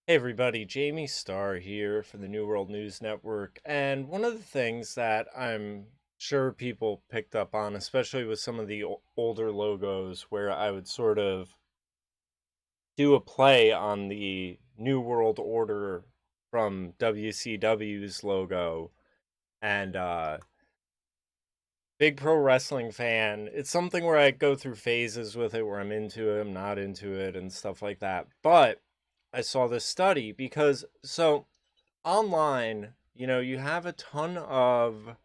Hey everybody, Jamie Starr here for the New World News Network. And one of the things that I'm sure people picked up on, especially with some of the older logos, where I would sort of do a play on the New World Order from WCW's logo. And big pro wrestling fan. It's something where I go through phases with it, where I'm into it, I'm not into it, and stuff like that. But I saw this study because online, you have a ton of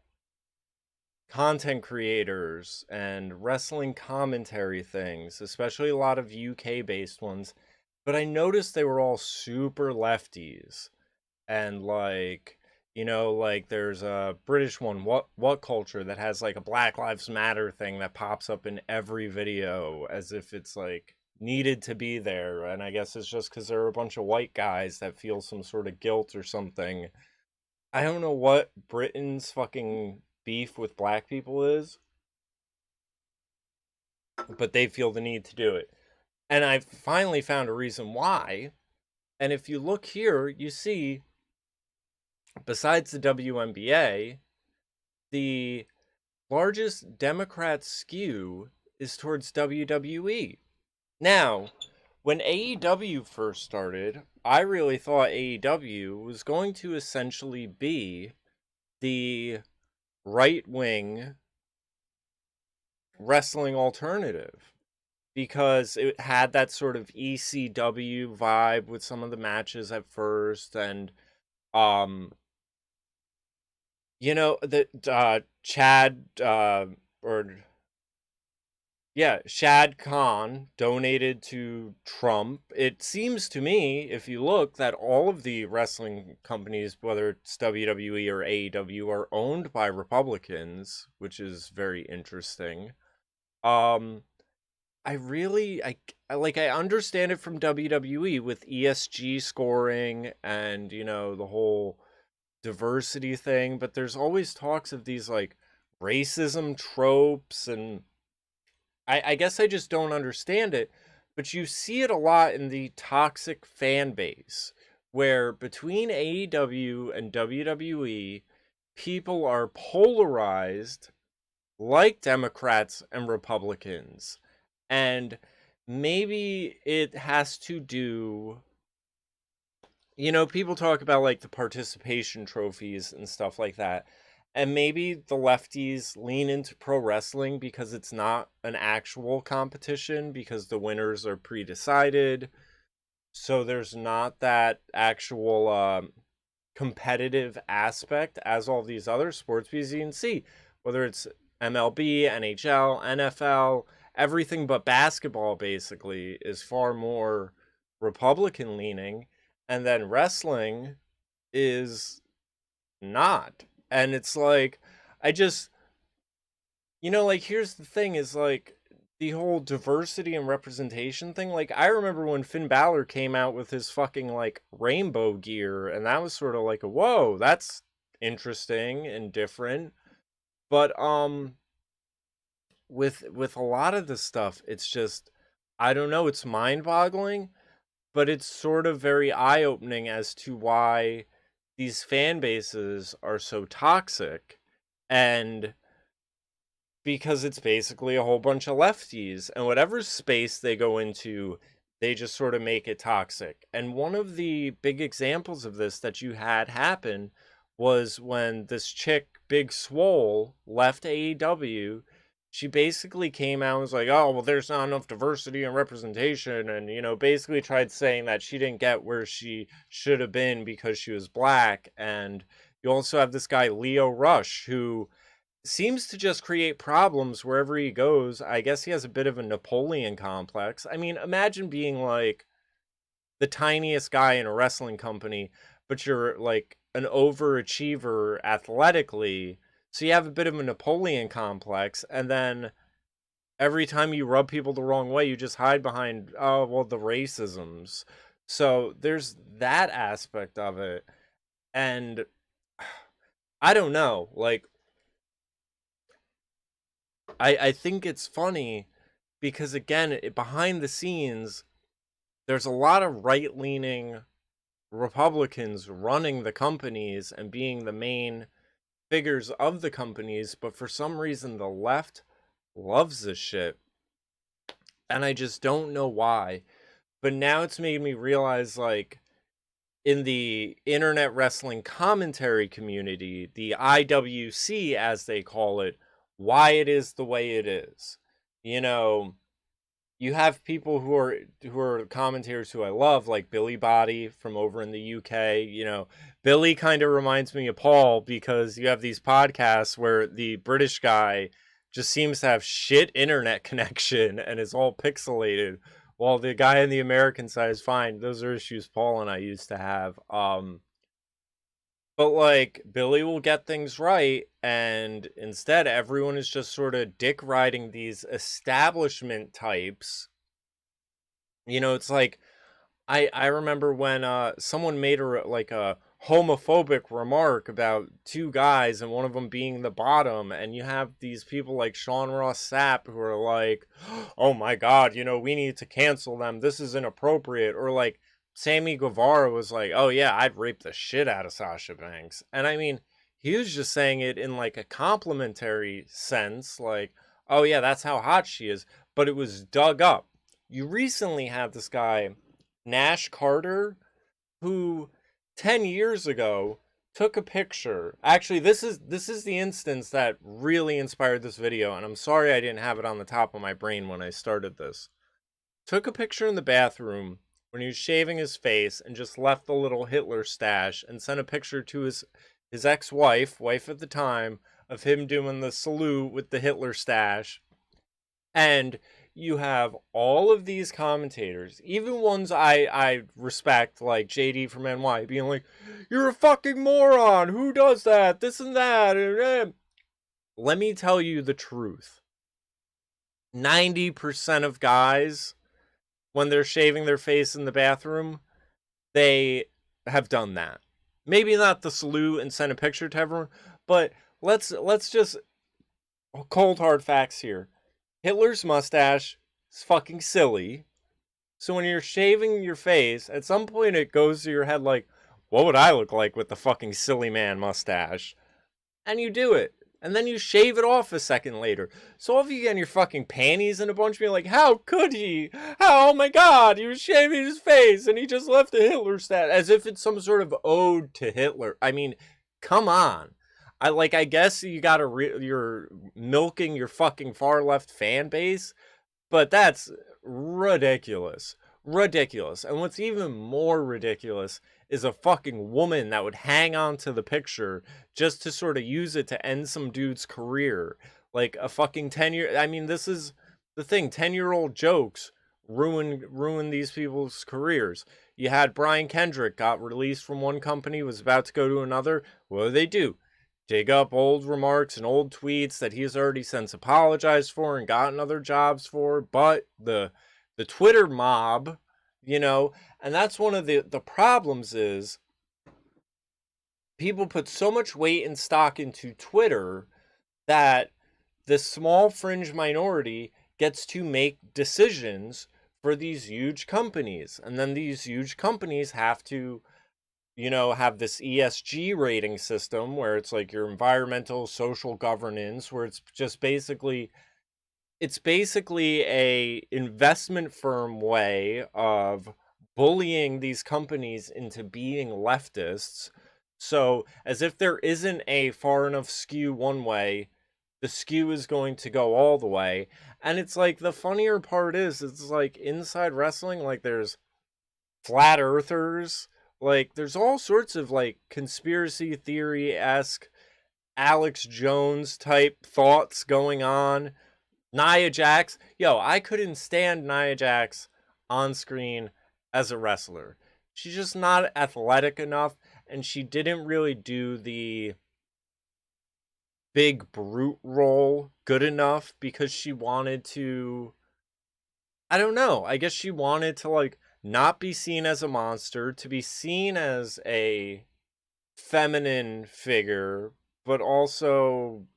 content creators and wrestling commentary things, especially a lot of UK based ones. But I noticed they were all super lefties. And like there's a British one, what culture, that has like a Black Lives Matter thing that pops up in every video as if it's like needed to be there. And I guess it's just because there are a bunch of white guys that feel some sort of guilt or something. I don't know what Britain's fucking beef with black people is, but they feel the need to do it. And I finally found a reason why. And if you look here, you see, besides the WNBA, the largest Democrat skew is towards WWE. Now, when AEW first started, I really thought AEW was going to essentially be the right wing wrestling alternative because it had that sort of ECW vibe with some of the matches at first, and um the Chad or yeah, Shad Khan donated to Trump. It seems to me, if you look, that all of the wrestling companies, whether it's WWE or AEW, are owned by Republicans, which is very interesting. um I understand it from WWE with ESG scoring and the whole diversity thing, but there's always talks of these like racism tropes, and I guess I just don't understand it. But you see it a lot in the toxic fan base, where between AEW and WWE, people are polarized like Democrats and Republicans. And maybe it has to do, people talk about like the participation trophies and stuff like that. And maybe the lefties lean into pro wrestling because it's not an actual competition, because the winners are pre decided. So there's not that actual competitive aspect as all these other sports, because you can see whether it's MLB, NHL, NFL, everything but basketball basically is far more Republican leaning, and then wrestling is not. And it's like, I just, like, here's the thing is like, the whole diversity and representation thing. Like, I remember when Finn Balor came out with his fucking like rainbow gear, and that was sort of like a whoa, that's interesting and different. But with a lot of the stuff, it's just, I don't know, it's mind-boggling, but it's sort of very eye-opening as to why these fan bases are so toxic. And because it's basically a whole bunch of lefties, and whatever space they go into, they just sort of make it toxic. And one of the big examples of this that you had happen was when this chick Big Swole left AEW. She basically came out and was like, oh, well, there's not enough diversity and representation, and basically tried saying that she didn't get where she should have been because she was black. And you also have this guy Leo Rush, who seems to just create problems wherever he goes. I guess he has a bit of a Napoleon complex. I mean, imagine being like the tiniest guy in a wrestling company, but you're like an overachiever athletically. So you have a bit of a Napoleon complex, and then every time you rub people the wrong way, you just hide behind, oh, well, the racisms. So there's that aspect of it. And I don't know. Like, I think it's funny because again, behind the scenes, there's a lot of right leaning Republicans running the companies and being the main figures of the companies, but for some reason the left loves this shit. And I just don't know why. But now it's made me realize, like, in the internet wrestling commentary community, the IWC as they call it, why it is the way it is. You know, you have people who are commentators who I love, like Billy Body from over in the UK. You know, Billy kind of reminds me of Paul, because you have these podcasts where the British guy just seems to have shit internet connection and is all pixelated, while the guy on the American side is fine. Those are issues Paul and I used to have. But like, Billy will get things right, and instead everyone is just sort of dick riding these establishment types. You know, it's like, I remember when someone made a homophobic remark about two guys and one of them being the bottom, and you have these people like Sean Ross Sapp who are like, oh my god, you know, we need to cancel them, this is inappropriate. Or like Sammy Guevara was like, oh yeah, I'd rape the shit out of Sasha Banks. And I mean, he was just saying it in like a complimentary sense, like, oh yeah, that's how hot she is, but it was dug up. You recently had this guy Nash Carter, who 10 years ago took a picture. Actually, this is the instance that really inspired this video, and I'm sorry I didn't have it on the top of my brain when I started this. Took a picture in the bathroom when he was shaving his face and just left the little Hitler stash, and sent a picture to his wife at the time, of him doing the salute with the Hitler stash. And you have all of these commentators, even ones I respect, like JD from NY, being like, you're a fucking moron, who does that, this and that. Let me tell you the truth. 90% of guys, when they're shaving their face in the bathroom, they have done that. Maybe not the salute and send a picture to everyone, but let's just cold hard facts here. Hitler's mustache is fucking silly. So when you're shaving your face, at some point it goes to your head like, what would I look like with the fucking silly man mustache? And you do it. And then you shave it off a second later. So if you get in your fucking panties and a bunch of people like, how could he? How, oh my god, he was shaving his face and he just left the Hitler stat. As if it's some sort of ode to Hitler. I mean, come on. I guess you gotta you're milking your fucking far left fan base, but that's ridiculous. Ridiculous. And what's even more ridiculous is a fucking woman that would hang on to the picture just to sort of use it to end some dude's career. Like a fucking 10-year, I mean, this is the thing, 10-year-old jokes ruin these people's careers. You had Brian Kendrick got released from one company, was about to go to another. What do? Dig up old remarks and old tweets that he's already since apologized for and gotten other jobs for. But the Twitter mob, you know, and that's one of the problems is people put so much weight and stock into Twitter that the small fringe minority gets to make decisions for these huge companies. And then these huge companies have to, you know, have this ESG rating system where it's like your environmental, social governance, where it's just basically a investment firm way of bullying these companies into being leftists. So as if there isn't a far enough skew one way, the skew is going to go all the way. And it's like, the funnier part is, it's like inside wrestling, like there's flat earthers, like there's all sorts of like conspiracy theory-esque Alex Jones type thoughts going on. Nia Jax, yo, I couldn't stand Nia Jax on screen as a wrestler. She's just not athletic enough, and she didn't really do the big brute role good enough, because she wanted to, I don't know, I guess she wanted to like not be seen as a monster, to be seen as a feminine figure, but also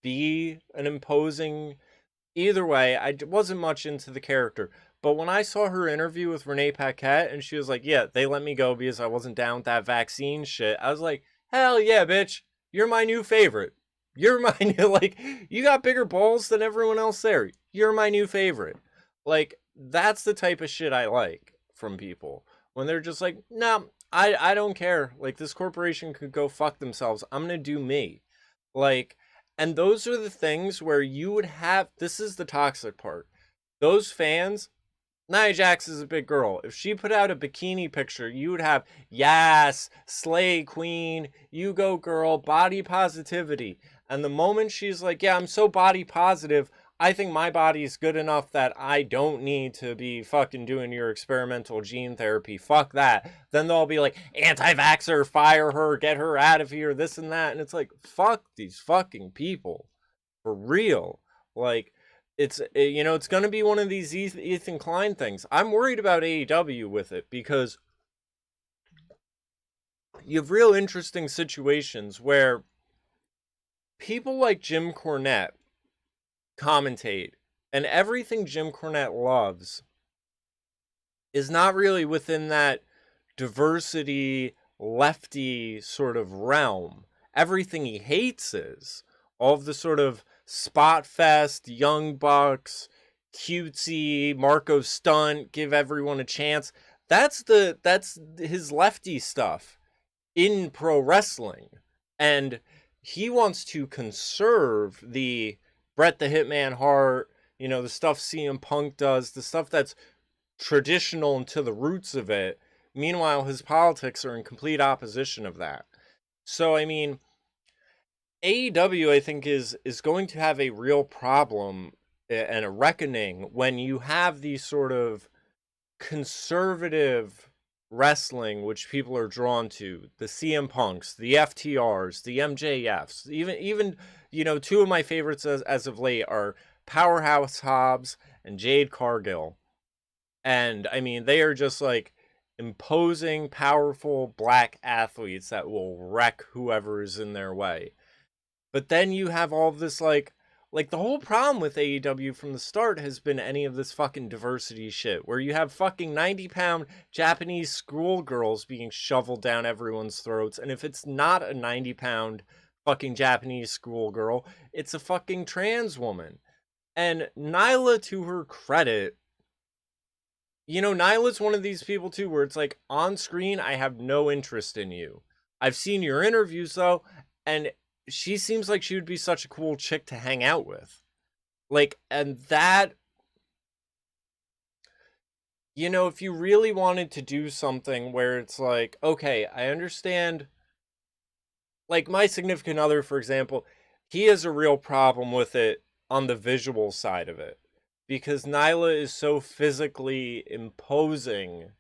be an imposing. Either way, I wasn't much into the character. But when I saw her interview with Renee Paquette and she was like, yeah, they let me go because I wasn't down with that vaccine shit, I was like, hell yeah, bitch. You're my new favorite. You're my new, like, you got bigger balls than everyone else there. You're my new favorite. Like, that's the type of shit I like from people. When they're just like, nah, I don't care. Like, this corporation could go fuck themselves. I'm gonna do me. Like, and those are the things where you would have, this is the toxic part. Those fans, Nia Jax is a big girl. If she put out a bikini picture, you would have, yes, slay queen, you go girl, body positivity. And the moment she's like, yeah, I'm so body positive, I think my body is good enough that I don't need to be fucking doing your experimental gene therapy. Fuck that. Then they'll be like, anti-vaxxer, fire her, get her out of here, this and that. And it's like, fuck these fucking people. For real. Like, it's going to be one of these Ethan Klein things. I'm worried about AEW with it because you have real interesting situations where people like Jim Cornette commentate, and everything Jim Cornette loves is not really within that diversity, lefty sort of realm. Everything he hates is all of the sort of spot fest, young bucks, cutesy, Marco stunt, give everyone a chance. That's his lefty stuff in pro wrestling. And he wants to conserve the Bret the Hitman Hart, the stuff CM Punk does, the stuff that's traditional and to the roots of it. Meanwhile, his politics are in complete opposition of that. So, I mean, AEW, I think, is going to have a real problem and a reckoning when you have these sort of conservative wrestling, which people are drawn to, the CM Punks, the FTRs, the MJFs, even two of my favorites as of late are Powerhouse Hobbs and Jade Cargill. And I mean, they are just like imposing, powerful black athletes that will wreck whoever is in their way. But then you have all of this like the whole problem with AEW from the start has been any of this fucking diversity shit, where you have fucking 90-pound Japanese schoolgirls being shoveled down everyone's throats, and if it's not a 90-pound fucking Japanese schoolgirl, it's a fucking trans woman. And Nyla, to her credit, Nyla's one of these people too, where it's like, on screen, I have no interest in you. I've seen your interviews though, and she seems like she would be such a cool chick to hang out with. Like, and that, if you really wanted to do something where it's like, okay, I understand, like my significant other, for example, he has a real problem with it on the visual side of it. Because Nyla is so physically imposing.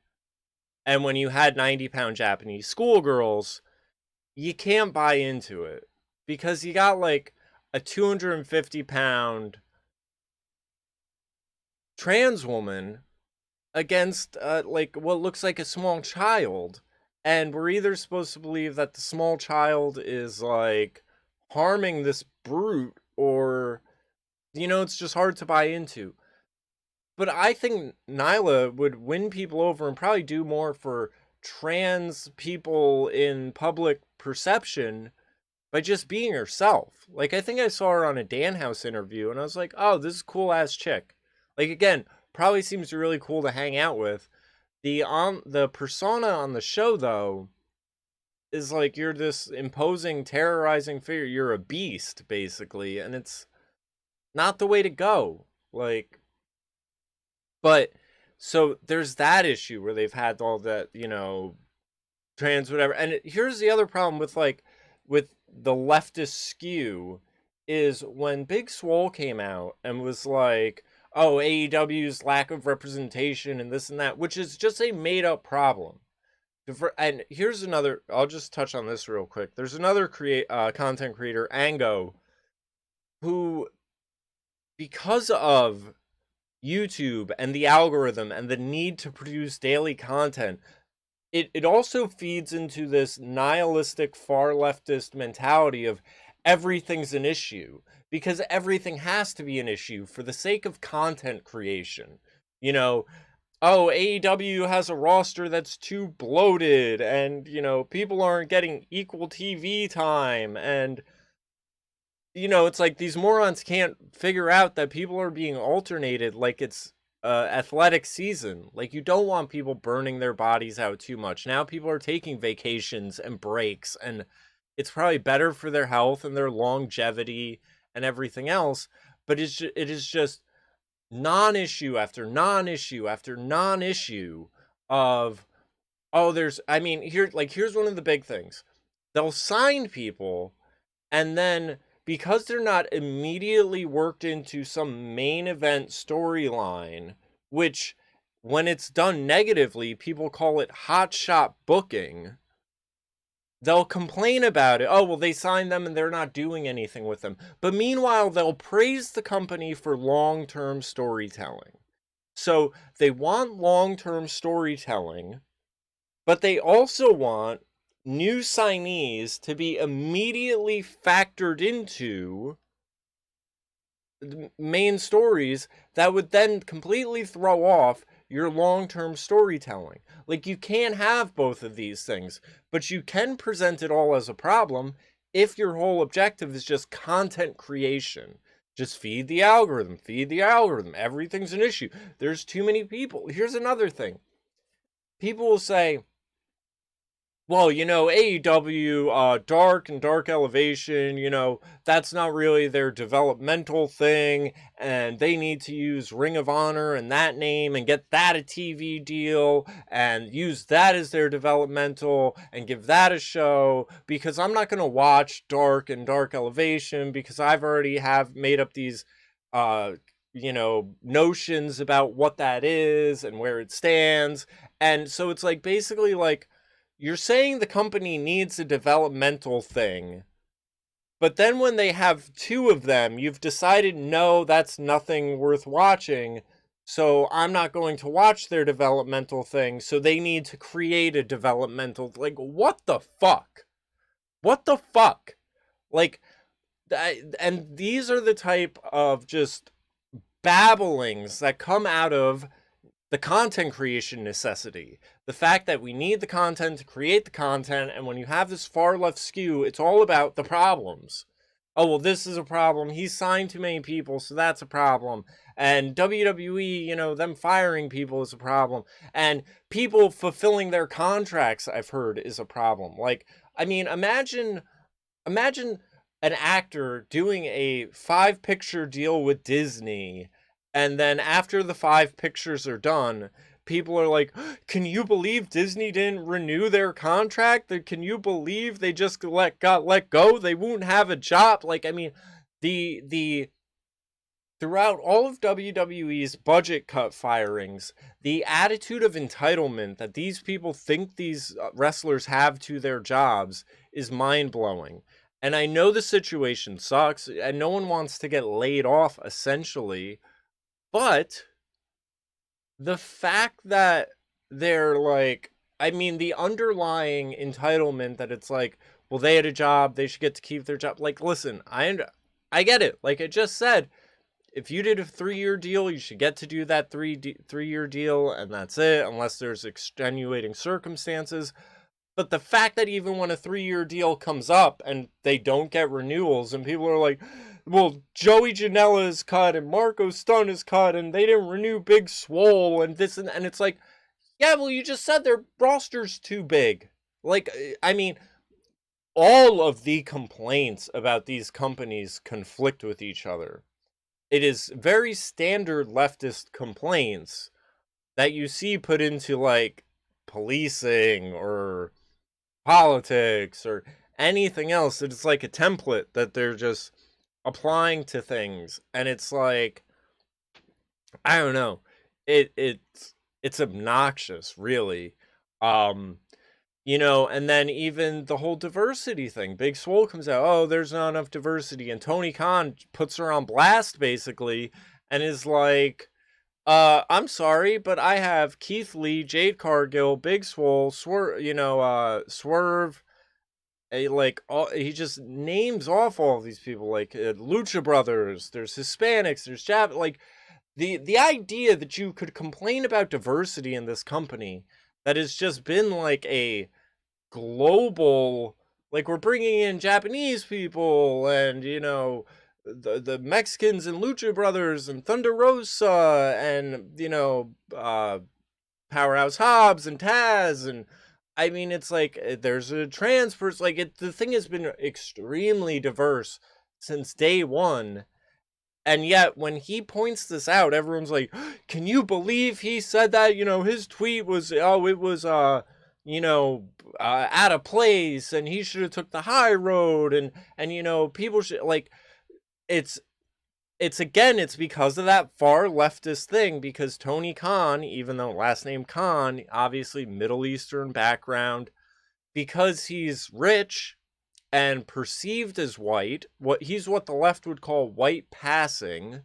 And when you had 90-pound Japanese schoolgirls, you can't buy into it. Because you got like a 250-pound trans woman against like what looks like a small child. And we're either supposed to believe that the small child is like harming this brute, or it's just hard to buy into. But I think Nyla would win people over and probably do more for trans people in public perception by just being herself. Like, I think I saw her on a Danhouse interview, and I was like, oh, this is a cool-ass chick. Like, again, probably seems really cool to hang out with. The persona on the show, though, is like, you're this imposing, terrorizing figure. You're a beast, basically, and it's not the way to go. Like, but, so there's that issue where they've had all that, trans whatever. And here's the other problem with, like, with the leftist skew, is when Big Swole came out and was like, oh, AEW's lack of representation and this and that, which is just a made-up problem. And here's another, I'll just touch on this real quick. There's another content creator, Ango, who, because of YouTube and the algorithm and the need to produce daily content, it also feeds into this nihilistic far leftist mentality of everything's an issue, because everything has to be an issue for the sake of content creation. You know, oh, AEW has a roster that's too bloated, and, people aren't getting equal TV time, and, it's like these morons can't figure out that people are being alternated like it's athletic season. Like, you don't want people burning their bodies out too much. Now people are taking vacations and breaks, and it's probably better for their health and their longevity and everything else, but it is just non-issue after non-issue after non-issue of, oh, here's one of the big things. They'll sign people, and then because they're not immediately worked into some main event storyline, which when it's done negatively, people call it hotshot booking, they'll complain about it. Oh, well, they signed them and they're not doing anything with them. But meanwhile, they'll praise the company for long-term storytelling. So they want long-term storytelling, but they also want new signees to be immediately factored into the main stories that would then completely throw off your long-term storytelling. Like, you can't have both of these things, but you can present it all as a problem if your whole objective is just content creation. Just feed the algorithm, everything's an issue. There's too many people. Here's another thing. People will say, well, AEW, Dark and Dark Elevation, that's not really their developmental thing, and they need to use Ring of Honor and that name and get that a TV deal and use that as their developmental and give that a show, because I'm not going to watch Dark and Dark Elevation because I've already have made up these, notions about what that is and where it stands. And so it's like, basically, like, you're saying the company needs a developmental thing, but then when they have two of them, you've decided, no, that's nothing worth watching, so I'm not going to watch their developmental thing, so they need to create a developmental, like, what the fuck? What the fuck? Like, and these are the type of just babblings that come out of the content creation necessity. The fact that we need the content to create the content, and when you have this far left skew, it's all about the problems. Oh, well, this is a problem. He's signed too many people, so that's a problem. And WWE, them firing people is a problem. And people fulfilling their contracts, I've heard, is a problem. Like, I mean, imagine an actor doing a 5-picture deal with Disney, and then after the 5 pictures are done, people are like, can you believe Disney didn't renew their contract? Can you believe they just got let go? They won't have a job. Like, I mean, the throughout all of WWE's budget cut firings, the attitude of entitlement that these people think these wrestlers have to their jobs is mind-blowing. And I know the situation sucks, and no one wants to get laid off, essentially, but the fact that they're like, I mean, the underlying entitlement that it's like, well, they had a job, they should get to keep their job. Like, listen, I get it. Like I just said, if you did a 3-year deal, you should get to do that 3-year deal, and that's it, unless there's extenuating circumstances. But the fact that even when a 3-year deal comes up and they don't get renewals, and people are like, well, Joey Janela is cut and Marco Stunt is cut and they didn't renew Big Swole and this, and it's like, yeah, well, you just said their roster's too big. Like, I mean, all of the complaints about these companies conflict with each other. It is very standard leftist complaints that you see put into, like, policing or politics or anything else. It's like a template that they're just applying to things, and it's like, I don't know, it's obnoxious, really. um and then even the whole diversity thing, Big Swole comes out, oh, there's not enough diversity, and Tony Khan puts her on blast, basically, and is like, I'm sorry, but I have Keith Lee, Jade Cargill, Big Swole, Swerve, he just names off all of these people, like, Lucha Brothers, there's Hispanics, there's like, the idea that you could complain about diversity in this company that has just been like a global, like, we're bringing in Japanese people and, you know, the Mexicans and Lucha Brothers and Thunder Rosa and, you know, Powerhouse Hobbs and Taz, and I mean, it's like there's a trans person. Like, the thing has been extremely diverse since day one, and yet when he points this out, everyone's like, "Can you believe he said that?" You know, his tweet was, "Oh, it was you know, out of place, and he should have took the high road," and you know, people should like, it's again, it's because of that far leftist thing, because Tony Khan, even though last name Khan, obviously Middle Eastern background, because he's rich and perceived as white, he's what the left would call white passing.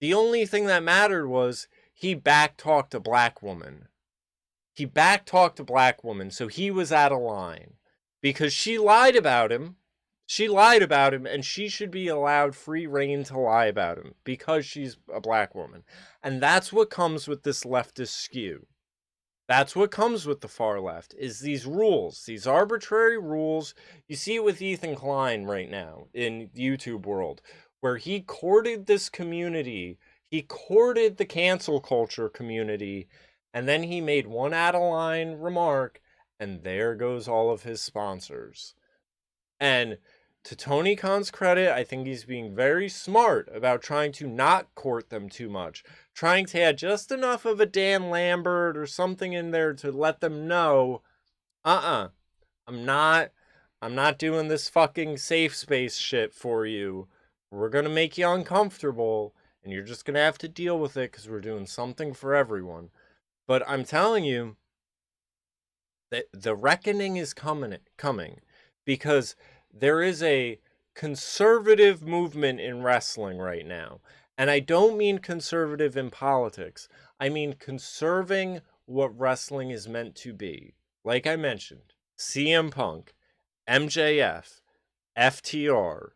The only thing that mattered was he backtalked a black woman. He backtalked a black woman, so he was out of line because she lied about him. She lied about him, and she should be allowed free reign to lie about him because she's a black woman. And that's what comes with this leftist skew. That's what comes with the far left, is these rules, these arbitrary rules. You see it with Ethan Klein right now in the YouTube world, where he courted this community. He courted the cancel culture community, and then he made one out-of-line remark, and there goes all of his sponsors. And to Tony Khan's credit, I think he's being very smart about trying to not court them too much. Trying to add just enough of a Dan Lambert or something in there to let them know, I'm not doing this fucking safe space shit for you. We're gonna make you uncomfortable, and you're just gonna have to deal with it because we're doing something for everyone. But I'm telling you that the reckoning is coming, because there is a conservative movement in wrestling right now. And I don't mean conservative in politics. I mean conserving what wrestling is meant to be. Like I mentioned, CM Punk, MJF, FTR,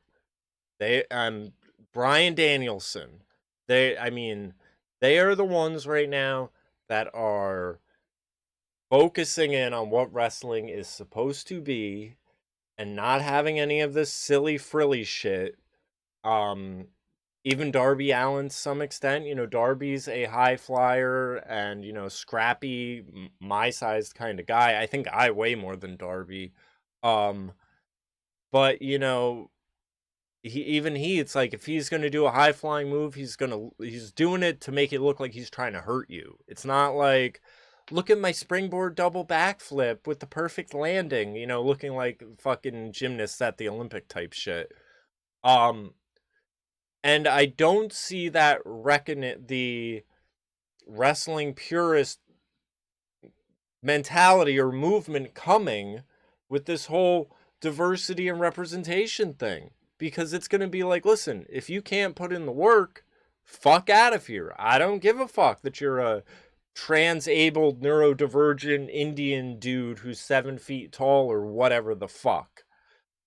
Bryan Danielson. They are the ones right now that are focusing in on what wrestling is supposed to be and not having any of this silly frilly shit. Even Darby Allin to some extent, you know, Darby's a high flyer and, you know, scrappy, my sized kind of guy. I think I weigh more than Darby. But you know, it's like, if he's going to do a high flying move, he's doing it to make it look like he's trying to hurt you. It's not like, look at my springboard double backflip with the perfect landing, you know, looking like fucking gymnasts at the Olympic type shit. And I don't see that the wrestling purist mentality or movement coming with this whole diversity and representation thing. Because it's going to be like, listen, if you can't put in the work, fuck out of here. I don't give a fuck that you're a trans-abled, neurodivergent Indian dude who's 7 feet tall or whatever the fuck.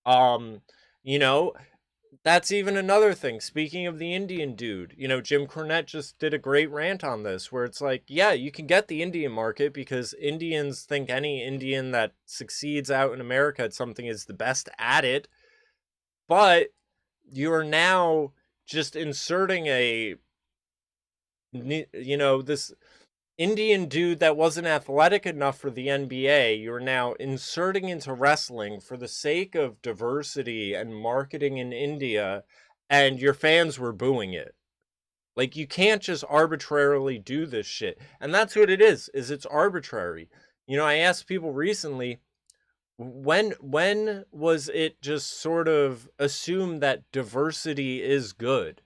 You know, that's even another thing. Speaking of the Indian dude, you know, Jim Cornette just did a great rant on this, where it's like, yeah, you can get the Indian market because Indians think any Indian that succeeds out in America at something is the best at it. But you're now just inserting this Indian dude that wasn't athletic enough for the NBA, you're now inserting into wrestling for the sake of diversity and marketing in India, and your fans were booing it. Like, you can't just arbitrarily do this shit. And that's what it is it's arbitrary. You know, I asked people recently, when was it just sort of assumed that diversity is good?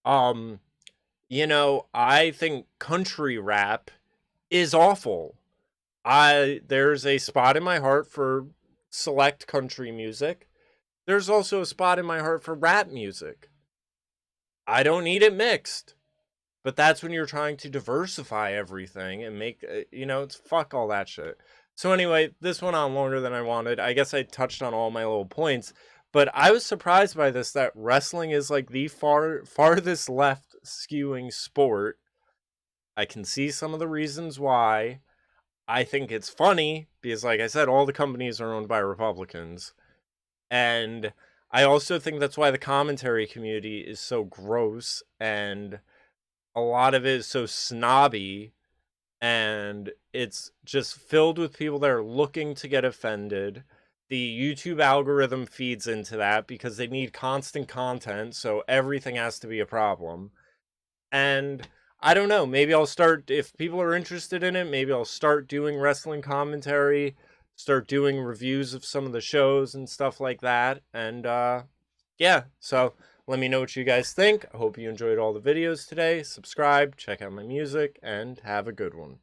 You know, I think country rap is awful. There's a spot in my heart for select country music. There's also a spot in my heart for rap music. I don't need it mixed. But that's when you're trying to diversify everything and make, it's fuck all that shit. So anyway, this went on longer than I wanted. I guess I touched on all my little points, but I was surprised by this, that wrestling is like the farthest left skewing sport. I can see some of the reasons why. I think it's funny because, like I said, all the companies are owned by Republicans. And I also think that's why the commentary community is so gross, and a lot of it is so snobby, and it's just filled with people that are looking to get offended. The YouTube algorithm feeds into that because they need constant content, so everything has to be a problem. And I don't know, maybe I'll start, if people are interested in it, maybe I'll start doing wrestling commentary, start doing reviews of some of the shows and stuff like that. And yeah, so let me know what you guys think. I hope you enjoyed all the videos today. Subscribe, check out my music, and have a good one.